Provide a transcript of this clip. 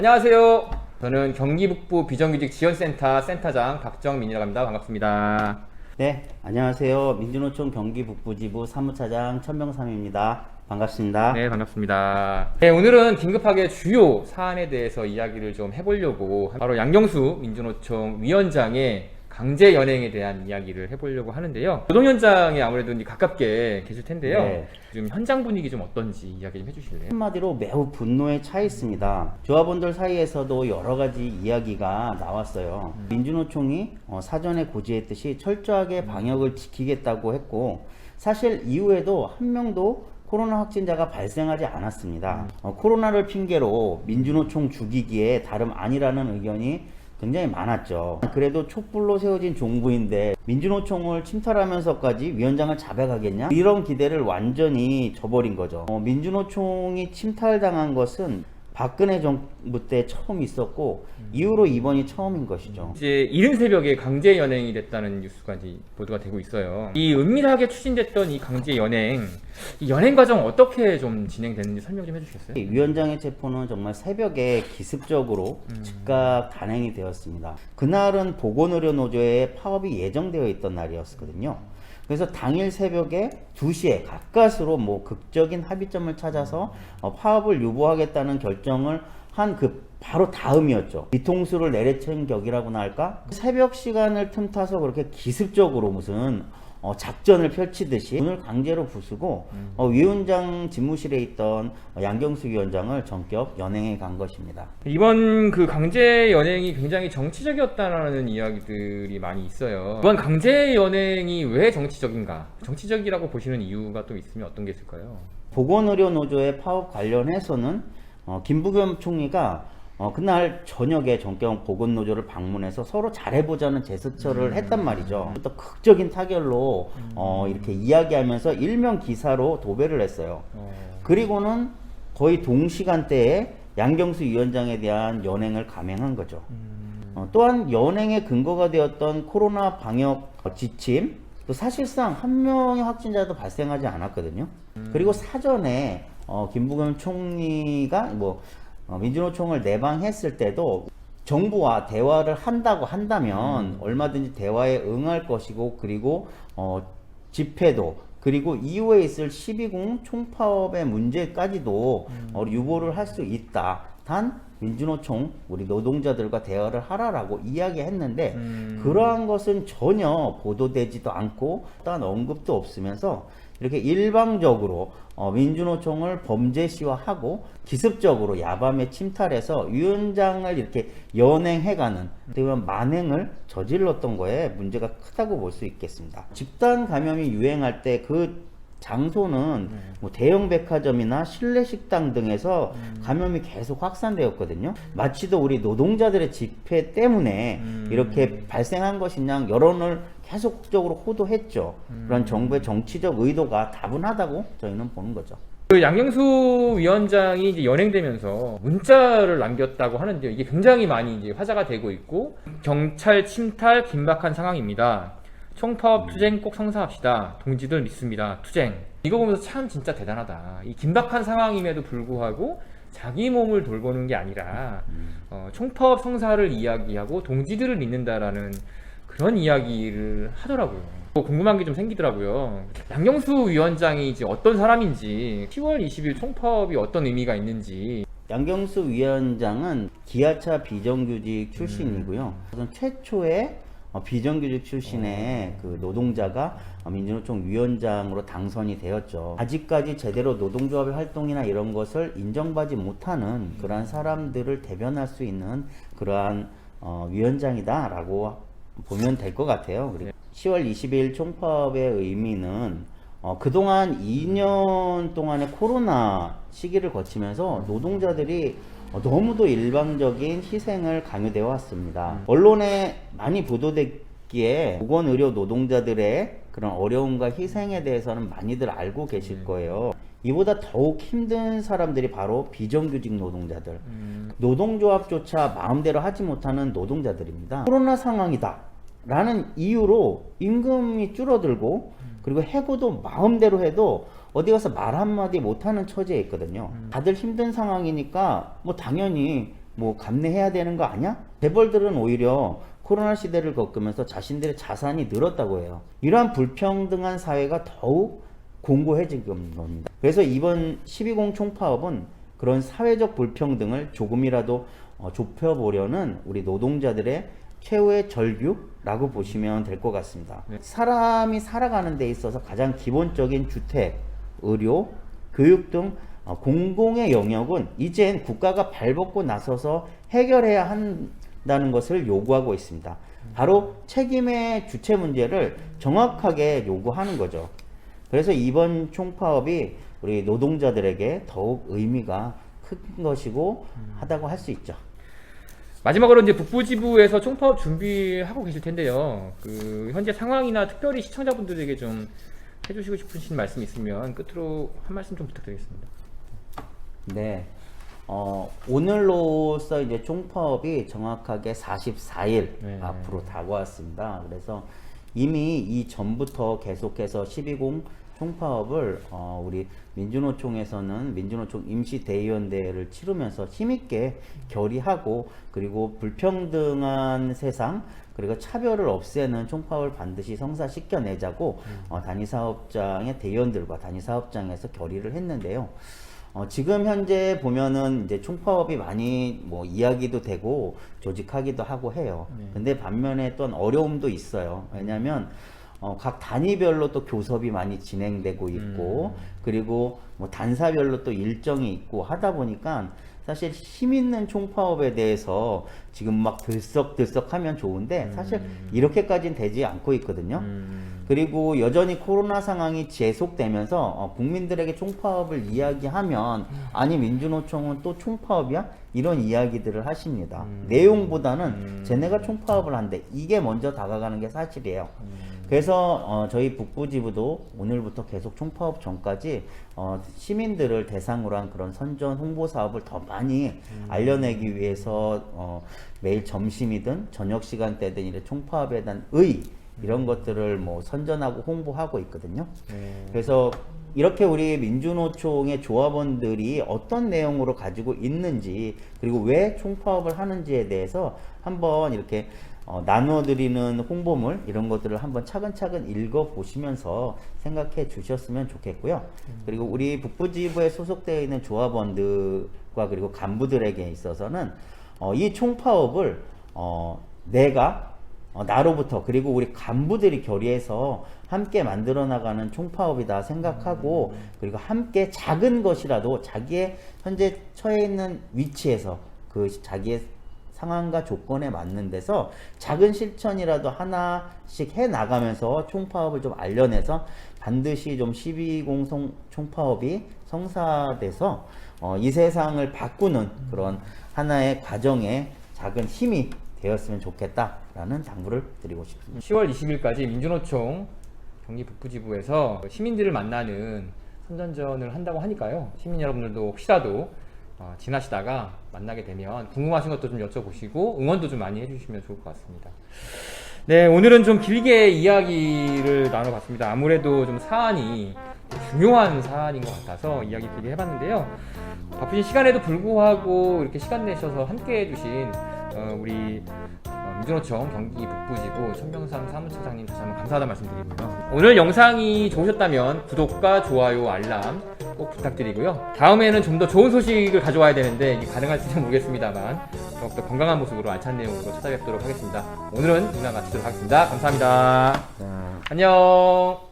안녕하세요. 저는 경기 북부 비정규직 지원센터 센터장 박정민이라고 합니다. 반갑습니다. 네, 안녕하세요. 민주노총 경기북부지부 사무차장 천명삼입니다. 반갑습니다. 네, 반갑습니다. 네, 오늘은 긴급하게 주요 사안에 대해서 이야기를 좀 해보려고 바로 양경수 민주노총 위원장의 강제 연행에 대한 이야기를 해보려고 하는데요. 노동 현장에 아무래도 가깝게 계실 텐데요. 네. 지금 현장 분위기 좀 어떤지 이야기 좀 해주실래요? 한마디로 매우 분노에 차 있습니다. 조합원들 사이에서도 여러 가지 이야기가 나왔어요. 민주노총이 사전에 고지했듯이 철저하게 방역을 지키겠다고 했고, 사실 이후에도 한 명도 코로나 확진자가 발생하지 않았습니다. 코로나를 핑계로 민주노총 죽이기에 다름 아니라는 의견이 굉장히 많았죠. 그래도 촛불로 세워진 종부인데 민주노총을 침탈하면서까지 위원장을 잡아가겠냐? 이런 기대를 완전히 저버린 거죠. 민주노총이 침탈당한 것은 박근혜 정부 때 처음 있었고 이후로 이번이 처음인 것이죠. 이제 이른 새벽에 강제 연행이 됐다는 뉴스가 이제 보도가 되고 있어요. 이 은밀하게 추진됐던 이 강제 연행, 이 연행 과정 어떻게 좀 진행됐는지 설명 좀 해주시겠어요? 위원장의 체포는 정말 새벽에 기습적으로 즉각 단행이 되었습니다. 그날은 보건의료노조의 파업이 예정되어 있던 날이었거든요. 그래서 당일 새벽에 2시에 가까스로 극적인 합의점을 찾아서 파업을 유보하겠다는 결정을 한 그 바로 다음이었죠. 뒤통수를 내리친 격이라고나 할까? 새벽 시간을 틈타서 그렇게 기습적으로 무슨 작전을 펼치듯이 문을 강제로 부수고 위원장 집무실에 있던 양경수 위원장을 전격 연행해 간 것입니다. 이번 그 강제 연행이 굉장히 정치적이었다라는 이야기들이 많이 있어요. 이번 강제 연행이 왜 정치적인가? 정치적이라고 보시는 이유가 또 있으면 어떤 게 있을까요? 보건의료노조의 파업 관련해서는 김부겸 총리가 그날 저녁에 전경 보건노조를 방문해서 서로 잘해보자는 제스처를 했단 말이죠. 또 극적인 타결로 이렇게 이야기하면서 일면 기사로 도배를 했어요. 그리고는 거의 동시간대에 양경수 위원장에 대한 연행을 감행한 거죠. 또한 연행의 근거가 되었던 코로나 방역 지침, 또 사실상 한 명의 확진자도 발생하지 않았거든요. 그리고 사전에 김부겸 총리가 민주노총을 내방했을 때도 정부와 대화를 한다면 얼마든지 대화에 응할 것이고, 그리고 집회도, 그리고 이후에 있을 12공 총파업의 문제까지도 유보를 할 수 있다. 단 민주노총 우리 노동자들과 대화를 하라라고 이야기했는데 그러한 것은 전혀 보도되지도 않고 딴 언급도 없으면서 이렇게 일방적으로 민주노총을 범죄시화하고 기습적으로 야밤에 침탈해서 위원장을 이렇게 연행해가는 만행을 저질렀던 거에 문제가 크다고 볼 수 있겠습니다. 집단 감염이 유행할 때 그 장소는 대형 백화점이나 실내 식당 등에서 감염이 계속 확산되었거든요. 마치도 우리 노동자들의 집회 때문에 이렇게 발생한 것이냐 여론을 계속적으로 호도했죠. 그런 정부의 정치적 의도가 다분하다고 저희는 보는 거죠. 그 양경수 위원장이 이제 연행되면서 문자를 남겼다고 하는데요. 이게 굉장히 많이 이제 화제가 되고 있고, 경찰 침탈 긴박한 상황입니다. 총파업 투쟁 꼭 성사합시다. 동지들 믿습니다. 투쟁. 이거 보면서 참 진짜 대단하다. 이 긴박한 상황임에도 불구하고 자기 몸을 돌보는 게 아니라 총파업 성사를 이야기하고 동지들을 믿는다라는 그런 이야기를 하더라고요. 궁금한 게 좀 생기더라고요. 양경수 위원장이 이제 어떤 사람인지, 10월 20일 총파업이 어떤 의미가 있는지. 양경수 위원장은 기아차 비정규직 출신이고요. 우선 최초의 비정규직 출신의 그 노동자가 민주노총 위원장으로 당선이 되었죠. 아직까지 제대로 노동조합의 활동이나 이런 것을 인정받지 못하는 그러한 사람들을 대변할 수 있는 그러한 위원장이다라고 보면 될 것 같아요. 그리고 10월 20일 총파업의 의미는 그동안 2년 동안의 코로나 시기를 거치면서 노동자들이 너무도 일방적인 희생을 강요되어 왔습니다. 언론에 많이 보도됐기에 보건의료 노동자들의 그런 어려움과 희생에 대해서는 많이들 알고 계실 거예요. 이보다 더욱 힘든 사람들이 바로 비정규직 노동자들, 노동조합조차 마음대로 하지 못하는 노동자들입니다. 코로나 상황이다 라는 이유로 임금이 줄어들고, 그리고 해고도 마음대로 해도 어디 가서 말 한마디 못하는 처지에 있거든요. 다들 힘든 상황이니까 당연히 뭐 감내해야 되는 거 아니야? 재벌들은 오히려 코로나 시대를 겪으면서 자신들의 자산이 늘었다고 해요. 이러한 불평등한 사회가 더욱 공고해진 겁니다. 그래서 이번 12공 총파업은 그런 사회적 불평등을 조금이라도 좁혀보려는 우리 노동자들의 최후의 절규라고 보시면 될 것 같습니다. 네. 사람이 살아가는 데 있어서 가장 기본적인 주택, 의료, 교육 등 공공의 영역은 이젠 국가가 발벗고 나서서 해결해야 한다는 것을 요구하고 있습니다. 바로 책임의 주체 문제를 정확하게 요구하는 거죠. 그래서 이번 총파업이 우리 노동자들에게 더욱 의미가 큰 것이고 하다고 할 수 있죠. 마지막으로 이제 북부지부에서 총파업 준비하고 계실 텐데요. 그 현재 상황이나 특별히 시청자분들에게 좀 해주시고 싶으신 말씀 있으면 끝으로 한 말씀 좀 부탁드리겠습니다. 네. 오늘로써 이제 총파업이 정확하게 44일 네. 앞으로 다가왔습니다. 그래서 이미 이 전부터 계속해서 12공 총파업을 우리 민주노총에서는 민주노총 임시대의원대회를 치르면서 힘있게 결의하고, 그리고 불평등한 세상 그리고 차별을 없애는 총파업을 반드시 성사시켜내자고 단위사업장의 대의원들과 단위사업장에서 결의를 했는데요. 지금 현재 보면은 이제 총파업이 많이 뭐 이야기도 되고 조직하기도 하고 해요. 근데 반면에 또 어려움도 있어요. 왜냐하면 각 단위별로 또 교섭이 많이 진행되고 있고, 그리고 뭐 단사별로 또 일정이 있고 하다 보니까 사실 힘 있는 총파업에 대해서 지금 막 들썩들썩 하면 좋은데 사실 이렇게까지는 되지 않고 있거든요. 그리고 여전히 코로나 상황이 계속되면서 국민들에게 총파업을 이야기하면 아니 민주노총은 또 총파업이야? 이런 이야기들을 하십니다. 내용보다는 쟤네가 총파업을 한대, 이게 먼저 다가가는 게 사실이에요. 그래서 저희 북부지부도 오늘부터 계속 총파업 전까지 시민들을 대상으로 한 그런 선전 홍보 사업을 더 많이 알려내기 위해서 매일 점심이든 저녁 시간대든 이렇게 총파업에 대한 이런 것들을 뭐 선전하고 홍보하고 있거든요. 그래서 이렇게 우리 민주노총의 조합원들이 어떤 내용으로 가지고 있는지, 그리고 왜 총파업을 하는지에 대해서 한번 이렇게 나눠드리는 홍보물, 이런 것들을 한번 차근차근 읽어보시면서 생각해 주셨으면 좋겠고요. 그리고 우리 북부지부에 소속되어 있는 조합원들과 그리고 간부들에게 있어서는 이 총파업을 내가 나로부터, 그리고 우리 간부들이 결의해서 함께 만들어 나가는 총파업이다 생각하고, 그리고 함께 작은 것이라도 자기의 현재 처해 있는 위치에서 그 자기의 상황과 조건에 맞는 데서 작은 실천이라도 하나씩 해 나가면서 총파업을 좀 알려내서 반드시 좀 12공 총파업이 성사돼서 이 세상을 바꾸는 그런 하나의 과정에 작은 힘이 되었으면 좋겠다라는 당부를 드리고 싶습니다. 10월 20일까지 민주노총 경기 북부지부에서 시민들을 만나는 선전전을 한다고 하니까요. 시민 여러분들도 혹시라도 지나시다가 만나게 되면 궁금하신 것도 좀 여쭤보시고 응원도 좀 많이 해주시면 좋을 것 같습니다. 네, 오늘은 좀 길게 이야기를 나눠봤습니다. 아무래도 좀 사안이 중요한 사안인 것 같아서 이야기 길게 해봤는데요. 바쁘신 시간에도 불구하고 이렇게 시간 내셔서 함께 해주신 우리 민주노총 경기 북부지부 천명삼 사무처장님 다시 한번 감사하다는 말씀드리고요. 오늘 영상이 좋으셨다면 구독과 좋아요, 알람 꼭 부탁드리고요. 다음에는 좀 더 좋은 소식을 가져와야 되는데 이게 가능할지는 모르겠습니다만 더욱더 건강한 모습으로 알찬 내용으로 찾아뵙도록 하겠습니다. 오늘은 이만 마치도록 하겠습니다. 감사합니다. 안녕.